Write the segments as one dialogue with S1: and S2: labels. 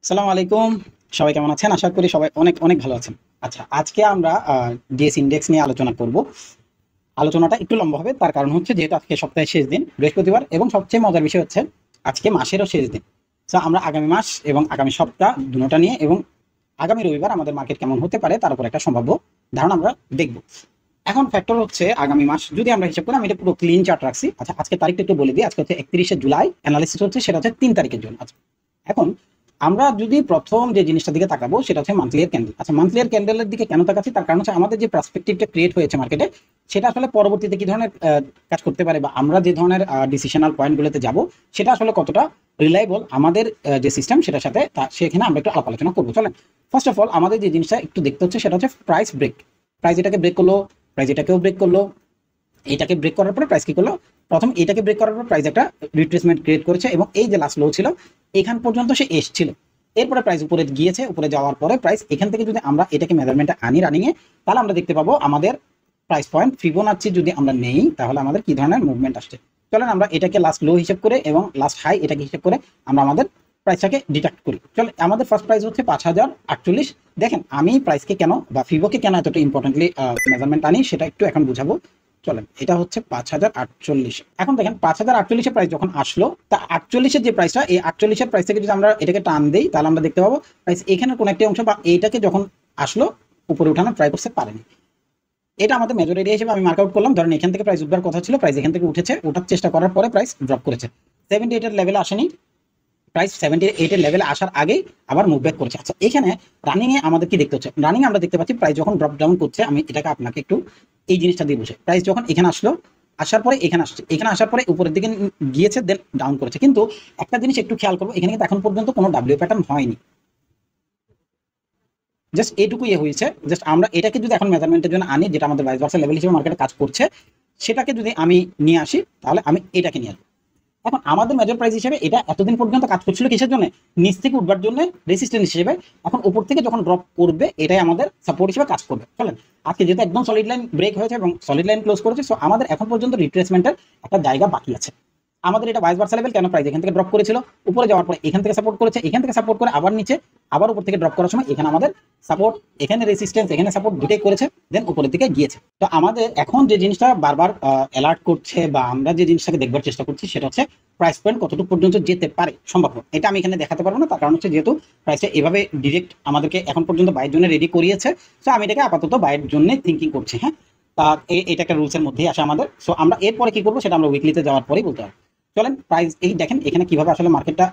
S1: আসসালামু আলাইকুম। সবাই কেমন আছেন? আশা করি সবাই অনেক অনেক ভালো আছেন। আচ্ছা, আজকে আমরা ডিএস ইন্ডেক্স নিয়ে আলোচনা করব। আলোচনাটা একটু লম্বা হবে, তার কারণ হচ্ছে যেহেতু আজকে সপ্তাহের শেষ দিন বৃহস্পতিবার, এবং সবচেয়ে মজার বিষয় হচ্ছে আজকে মাসেরও শেষ দিন। তো আমরা আগামী মাস এবং আগামী সপ্তাহ দুটোটা নিয়ে এবং আগামী রবিবার আমাদের মার্কেট কেমন হতে পারে তার উপর একটা সম্ভাব্য ধারণা আমরা দেখব। এখন ফ্যাক্টর হচ্ছে আগামী মাস যদি আমরা হিসাব করি, আমি এটা পুরো ক্লিন চার্ট রাখছি। আচ্ছা, আজকে তারিখটা একটু বলে দিই। আজকে হচ্ছে 31শে জুলাই, অ্যানালিসিস হচ্ছে সেটা হচ্ছে 3 তারিখের জন্য। আচ্ছা, এখন আমরা যদি প্রথম যে জিনিসটার দিকে তাকাবো সেটা হচ্ছে মান্থলি এর ক্যান্ডেল। আচ্ছা, মান্থলি এর ক্যান্ডেলের দিকে কেন তাকাচ্ছি, তার কারণ হচ্ছে আমাদের যে পার্সপেক্টিভটা ক্রিয়েট হয়েছে মার্কেটে, সেটা আসলে পরবর্তীতে কি ধরনের কাজ করতে পারে, বা আমরা যে ধরনের ডিসিশনাল পয়েন্টগুলোতে যাব সেটা আসলে কতটা রিলায়েবল আমাদের যে সিস্টেম সেটার সাথে, সেখানে আমরা একটু আলাপ আলোচনা করবো। চলেন, ফার্স্ট অফ অল আমাদের যে জিনিসটা একটু দেখতে হচ্ছে সেটা হচ্ছে প্রাইস ব্রেক। প্রাইস এটাকে ব্রেক করলো, প্রাইস এটাকেও ব্রেক করলো, এটাকে ব্রেক করার পরে প্রাইস কি করলো, প্রথম এটাকে ব্রেক করার পর প্রাইস একটা রিট্রেসমেন্ট ক্রিয়েট করেছে, এবং এই যে লাস্ট লো ছিল এখান পর্যন্ত সে এসেছিল। এরপরে প্রাইস উপরে গিয়েছে, উপরে যাওয়ার পরে প্রাইস এখান থেকে যদি আমরা এটাকে মেজারমেন্টে আনি রানিং এ, তাহলে আমরা দেখতে পাবো আমাদের প্রাইস পয়েন্ট ফিবোনাচ্চি যদি আমরা নেই তাহলে আমাদের কি ধরনের মুভমেন্ট আসছে। চলেন আমরা এটাকে লাস্ট লো হিসেব করে এবং লাস্ট হাই এটাকে হিসেব করে আমরা আমাদের প্রাইসটাকে ডিটেক্ট করি। চলে, আমাদের ফার্স্ট প্রাইস হচ্ছে 5048। দেখেন, আমি প্রাইসকে কেন বা ফিবোকে কেন এতটা ইম্পর্টেন্টলি মেজারমেন্ট আনি সেটা একটু এখন বুঝাবো। চলেন, এটা হচ্ছে 5048। এখন দেখেন 5048 প্রাইস যখন আসলো, তা 48-এর যে প্রাইসটা, এই 48-এর প্রাইস থেকে যদি আমরা এটাকে টান দিই তাহলে আমরা দেখতে পাবো প্রাইস এখানে কোন একটা অংশ বা এইটাকে যখন আসলো উপরে উঠানো ট্রাই করতে পারেনি। এটা আমাদের মেজর এরিয়া হিসেবে আমি মার্ক আউট করলাম। ধরেন এখান থেকে প্রাইস উঠবার কথা ছিল, প্রাইস এখান থেকে উঠেছে, ওঠার চেষ্টা করার পরে প্রাইস ড্রপ করেছে, 78-এর লেভেলে আসেনি, প্রাইস 78-এর লেভেলে আসার আগেই আবার মুভ ব্যাক করেছে। আচ্ছা, এখানে রানিং এ আমাদের কি দেখতে হচ্ছে, রানিং আমরা দেখতে পাচ্ছি প্রাইস যখন ড্রপ ডাউন করছে, আমি এটাকে আপনাকে একটু এই জিনিসটা দিয়ে বুঝে, প্রাইস যখন এখানে আসলো, আসার পরে এখানে আসছে, এখানে আসার পরে উপরের দিকে গিয়েছে, দেন ডাউন করেছে। কিন্তু একটা জিনিস একটু খেয়াল করবো, এখানে কিন্তু এখন পর্যন্ত কোনো ডাব্লিউ প্যাটার্ন হয়নি, জাস্ট এইটুকু হয়েছে। জাস্ট আমরা এটাকে যদি এখন মেজারমেন্টের জন্য আনি, যেটা আমাদের ভাইস ভার্সা লেভেল হিসেবে মার্কেটে কাজ করছে, সেটাকে যদি আমি নিয়ে আসি তাহলে আমি এটাকে নিয়ে আসবো। এখন আমাদের মেজর প্রাইস হিসেবে এটা এতদিন পর্যন্ত কাজ করছিল কিসের জন্য, নিচ থেকে উঠবার জন্য, রেসিস্ট্যান্স হিসেবে। এখন উপর থেকে যখন ড্রপ করবে এটাই আমাদের সাপোর্ট হিসেবে কাজ করবে। চলেন, আজকে যেহেতু একদম সলিড লাইন ব্রেক হয়েছে এবং সলিড লাইন ক্লোজ করেছে, সো আমাদের এখন পর্যন্ত রিট্রেসমেন্টের একটা জায়গা বাকি আছে। আমাদের এটা ভাইস ভার্সা লেভেল, কেন প্রাইস এখান থেকে ড্রপ করেছিল, উপরে যাওয়ার পরে এখান থেকে সাপোর্ট করেছে, এখান থেকে সাপোর্ট করে আবার নিচে, আবার উপর থেকে ড্রপ করার সময় এখানে আমাদের সাপোর্ট, এখানে রেসিস্ট্যান্স, এখানে সাপোর্ট, দুটাই করেছে, দেন উপরের দিকে গিয়েছে। তো আমাদের এখন যে জিনিসটা বারবার অ্যালার্ট করছে বা আমরা যে জিনিসটাকে দেখবার চেষ্টা করছি সেটা হচ্ছে প্রাইস পয়েন্ট কতটুকু পর্যন্ত যেতে পারে সম্ভব। এটা আমি এখানে দেখাতে পারবো না, তার কারণ হচ্ছে যেহেতু প্রাইসটা এভাবে ডিরেক্ট আমাদেরকে এখন পর্যন্ত বাইয়ের জন্য রেডি করিয়েছে, সো আমি এটাকে আপাতত বাইয়ের জন্য থিঙ্কিং করছি। হ্যাঁ, তা এটা একটা রুলসের মধ্যেই আসে আমাদের। সো আমরা এরপরে কি করবো সেটা আমরা উইকলিতে যাওয়ার পরেই বলতে পারবো। চলেন, প্রাইস এই দেখেন এখানে কিভাবে আসলে মার্কেটটা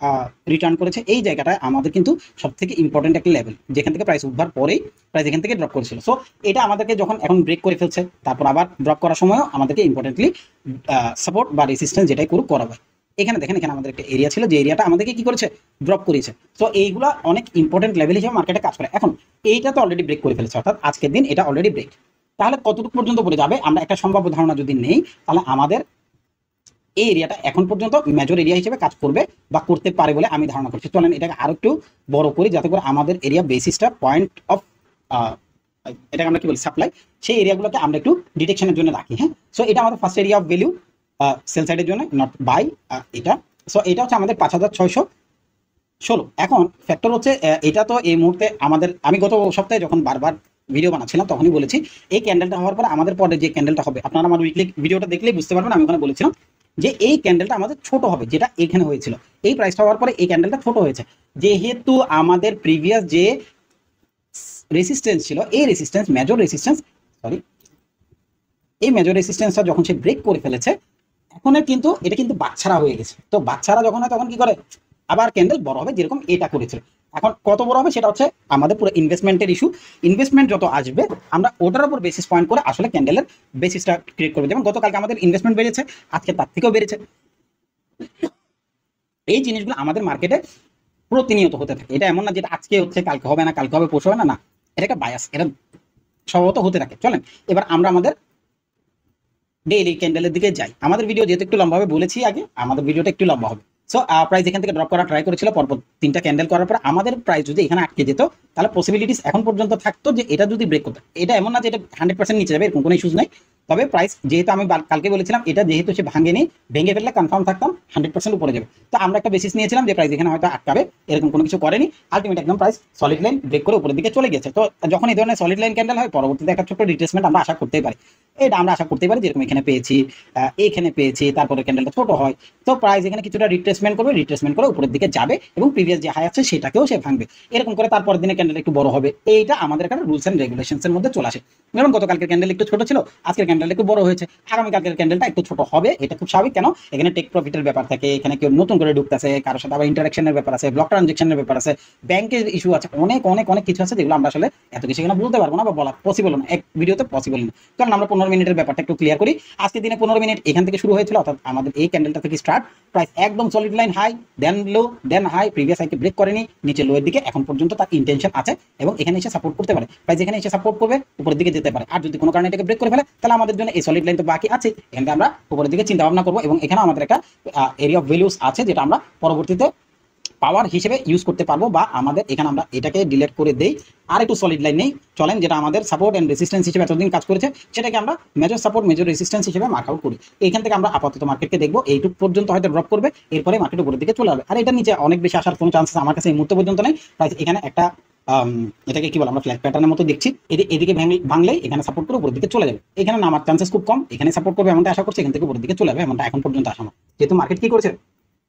S1: রিটার্ন করেছে। এই জায়গাটায় আমাদের কিন্তু সব থেকে ইম্পর্টেন্ট একটা লেভেল, যেখান থেকে প্রাইস উঠবার পরেই প্রাইস এখান থেকে ড্রপ করেছিল। সো এটা আমাদেরকে যখন এখন ব্রেক করে ফেলছে, তারপর আবার ড্রপ করার সময়ও আমাদেরকে ইম্পর্টেন্টলি সাপোর্ট বা রেসিস্ট্যান্স যেটাই করুক করাবে। এখানে দেখেন, এখানে আমাদের একটা এরিয়া ছিল, যে এরিয়াটা আমাদেরকে কি করেছে, ড্রপ করেছে। সো এইগুলো অনেক ইম্পর্টেন্ট লেভেল হিসেবে মার্কেটে কাজ করে। এখন এইটা তো অলরেডি ব্রেক করে ফেলেছে, অর্থাৎ আজকের দিন এটা অলরেডি ব্রেক। তাহলে কতটুকু পর্যন্ত পড়ে যাবে, আমরা একটা সম্ভাব্য ধারণা যদি নেই, তাহলে আমাদের এই এরিয়াটা এখন পর্যন্ত মেজর এরিয়া হিসেবে কাজ করবে বা করতে পারে বলে আমি ধারণা করছি। চলেন এটাকে আরো একটু বড় করি, যাতে করে আমাদের এরিয়া বেসিসটা পয়েন্ট অফ এটাকে আমরা কি বলি সাপ্লাই, সেই এরিয়াগুলোকে আমরা একটু ডিটেকশনের জন্য রাখি। হ্যাঁ, সো এটা আমাদের first area of value cell সাইডের জন্য, নট বাই এটা। সো এটা হচ্ছে আমাদের 5616। এখন ফ্যাক্টর হচ্ছে এটা তো এই মুহূর্তে আমাদের, আমি গত সপ্তাহে যখন বারবার ভিডিও বানাচ্ছিলাম তখনই বলেছি এই ক্যান্ডেলটা হওয়ার পর আমাদের পরে যে ক্যান্ডেলটা হবে, আপনারা আমার উইকলি ভিডিওটা দেখলেই বুঝতে পারবেন, আমি ওখানে বলেছিলাম যে এই ক্যান্ডেলটা আমাদের ছোট হবে, যেটা এখানে হয়েছিল। এই প্রাইসটা হওয়ার পরে এই ক্যান্ডেলটা ছোট হয়েছে, যেহেতু আমাদের প্রিভিয়াস যে রেসিস্ট্যান্স ছিল, এই রেসিস্ট্যান্স মেজর রেসিস্ট্যান্স, সরি, এই মেজর রেসিস্ট্যান্সটা যখন সে ব্রেক করে ফেলেছে, এখন কিন্তু এটা কিন্তু বাচ্চারা হয়ে গেছে। তো বাচ্চারা যখন হয় তখন কি করে, আবার ক্যান্ডেল বড় হবে, যেরকম এটা করেছিল। এখন কত বড় হবে সেটা হচ্ছে আমাদের পুরো ইনভেস্টমেন্টের ইস্যু। ইনভেস্টমেন্ট যত আসবে আমরা ওটার উপর বেসিস পয়েন্ট করে আসলে ক্যান্ডেলের বেসিসটা ক্রিয়েট করবো। যেমন গতকালকে আমাদের ইনভেস্টমেন্ট বেড়েছে, আজকে তার থেকেও বেড়েছে। এই জিনিসগুলো আমাদের মার্কেটে প্রতিনিয়ত হতে থাকে। এটা এমন না যেটা আজকে হচ্ছে কালকে হবে না, কালকে হবে পরশু হবে না, না, এটা একটা বায়াস, এটা স্বভাবত হতে থাকে। চলেন এবার আমরা আমাদের ডেইলি ক্যান্ডেলের দিকে যাই। আমাদের ভিডিও যেহেতু একটু লম্বা হবে বলেছি আগে, আমাদের ভিডিওটা একটু লম্বা হবে। সো প্রাইস এখান থেকে ড্রপ করা ট্রাই করেছিল, পরপর 3টা ক্যান্ডেল করার পর আমাদের প্রাইস যদি এখানে আটকে যেত, তাহলে পসিবিলিটিস এখন পর্যন্ত থাকতো যে এটা যদি ব্রেক করতো। এটা এমন না যে এটা 100% নিচে যাবে, এরকম কোনো ইস্যুস নাই। তবে প্রাইস যেহেতু আমি কালকে বলেছিলাম এটা যেহেতু সে ভাঙেনি, ভেঙে ফেললে কনফার্ম থাকতাম 100% উপরে যাবে। তো আমরা একটা বেসিস নিয়েছিলাম যে প্রাইস এখানে হয়তো আটকাবে, এরকম কোনো কিছু করেনি, আলটিমেট একদম প্রাইস সলিড লাইন ব্রেক করে উপরের দিকে চলে গেছে। তো যখন এই ধরনের সলিড লাইন ক্যান্ডেল হয় পরবর্তীতে একটা ছোট্ট রিট্রেসমেন্ট আমরা আশা করতেই পারি। এটা আমরা আশা করতে পারি, যেরকম এখানে পেয়েছি, এখানে পেয়েছি, তারপরে ক্যান্ডেলটা ছোট হয়, তো প্রাইস এখানে কিছুটা রিট্রেসমেন্ট করবে, রিট্রেসমেন্ট করে উপরের দিকে যাবে এবং প্রিভিয়াস যে হাই আছে সেটাকেও সে ভাঙবে, এরকম করে তারপর দিনে ক্যান্ডেল একটু বড় হবে। এইটা আমাদের একটা রুলস এন্ড রেগুলেশনস এর মধ্যে চলে আসে। যেমন গতকালকের ক্যান্ডেল একটু ছোট ছিল, আজকের ক্যান্ডেল একটু বড় হয়েছে, আগামীকালকের ক্যান্ডেলটা একটু ছোট হবে, এটা খুব স্বাভাবিক। কেন? এখানে টেক প্রফিটের ব্যাপার থাকে, এখানে কেউ নতুন করে ঢুকতেছে, কারোর সাথে আবার ইন্টারাকশনের ব্যাপার আছে, ব্লক ট্রানজেকশনের ব্যাপার আছে, ব্যাংকের ইস্যু আছে, অনেক অনেক অনেক কিছু আছে যেগুলো আমরা আসলে এত কিছু এখানে বলতে পারবো না বা বলা পসিবল না, এক ভিডিওতে পসিবল না। কারণ আমরা 15 মিনিটের ব্যাপারটা একটু ক্লিয়ার করি। আজকে দিনে 15 মিনিট এখান থেকে শুরু হয়েছিল, অর্থাৎ আমাদের এই ক্যান্ডেলটা থেকে স্টার্ট, প্রাইস একদম সলিড লাইন হাই, দেন লো, দেন হাই, প্রিভিয়াস হাইকে ব্রেক করেনি, নিচে লোয়ের দিকে এখন পর্যন্ত তার ইন্টেনশন আছে এবং এখানে এসে সাপোর্ট করতে পারে। প্রাইস এখানে এসে সাপোর্ট করবে, উপরের দিকে যেতে পারে। আর যদি কোনো কারণে এটাকে ব্রেক করে ফেলে তাহলে আমাদের জন্য এই সলিড লাইন তো বাকি আছে, এখানে আমরা উপরের দিকে চিন্তা ভাবনা করবো এবং এখানে আমাদের একটা এরিয়া অফ ভ্যালুস আছে যেটা আমরা পরবর্তীতে পাওয়ার হিসেবে ইউজ করতে পারবো, বা আমাদের এখানে আমরা এটাকে ডিলিট করে দেই, আর একটু সলিড লাইন নেই চলেন, যেটা আমাদের সাপোর্ট এন্ড রেসিস্টেন্স হিসেবে এতদিন কাজ করেছে, সেটাকে আমরা মেজর সাপোর্ট মেজর রেসিস্টেন্স হিসেবে মার্ক আউট করি। এখান থেকে আমরা আপাতত মার্কেটকে দেখবো এইটুকু পর্যন্ত হয়তো ড্রপ করবে, এরপরে মার্কেট উপরের দিকে চলে যাবে। আর এটা নিচে অনেক বেশি আসার কোনো চান্সেস আমার কাছে এই মুহূর্ত পর্যন্ত নেই। প্রাইস এখানে একটা এটাকে কি বলে আমরা ফ্ল্যাগ প্যাটার্নের মতো দেখছি, এদিকে ভাঙলেই এখানে সাপোর্ট করে উপরের দিকে চলে যাবে, এখানে নামার চান্সেস খুব কম, এখানে সাপোর্ট করবে এমনটা আশা করছি, এখান থেকে উপরের দিকে চলে যাবে এমনটা এখন পর্যন্ত আসা না, যেহেতু মার্কেট কি করেছে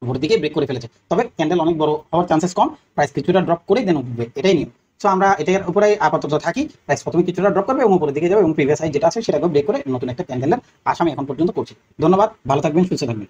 S1: উপরের দিকে ব্রেক করে ফেলেছে। তবে ক্যান্ডেল অনেক বড় হওয়ার চান্সেস কম, প্রাইস কিছুটা ড্রপ করে দেন উঠবে, এটাই নিয়ম। সো আমরা এটার উপরে আপাতত থাকি, প্রাইস প্রথমে কিছুটা ড্রপ করবে এবং উপরের দিকে যাবে এবং প্রিভিয়াস হাই যেটা আছে সেটাকে ব্রেক করে নতুন একটা ক্যান্ডেলের আশা আমি এখন পর্যন্ত করছি। ধন্যবাদ, ভালো থাকবেন, সুস্থ থাকবেন।